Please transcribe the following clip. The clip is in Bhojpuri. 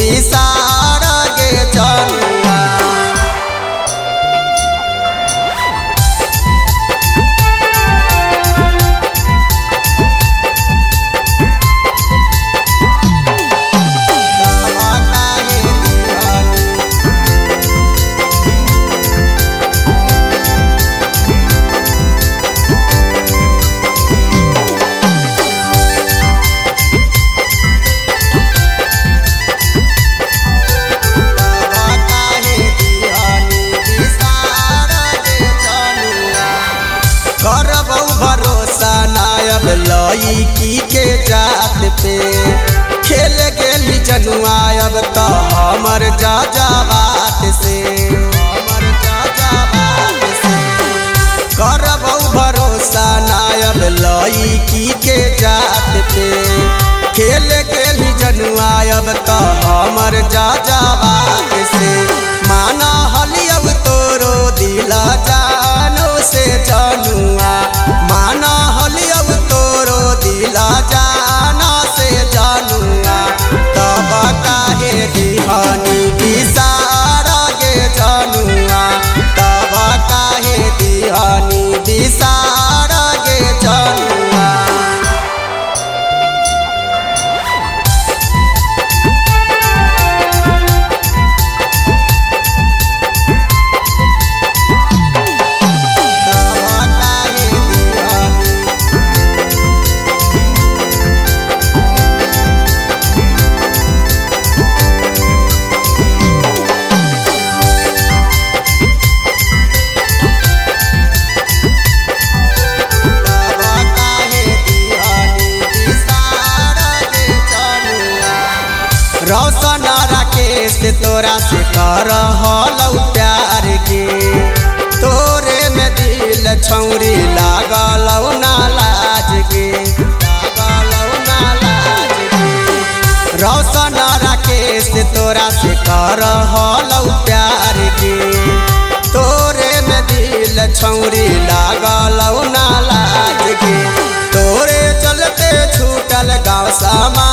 बिसार गे जनुआ। करबौ भरोसा नायब लईकी के जात पे खेल गेली जनुआ अब तो हमर जाजाबात से करबौ भरोसा नायब लईकी के जात पे खेल गेली जनुआ अब तो हमर जाजाबात से माना हलियब तोरो दिल जानो से जनुआ माना हलियब तोरो दिल जाना से जनुआ तब काहे दिहानी बिसार गे जनुआ तब काहे दिहानी बिसार गे जनुआ। रोशन राकेश तोरा से करहलौ प्यार गे तोरे में दिल छौरी लागलौ ना लाज गे रोशन राकेश तोरा से करहलौ प्यार गे तोरे में दिल छौरी लागलौ ना लाज गे तोरे चलते छूटल गाँव समा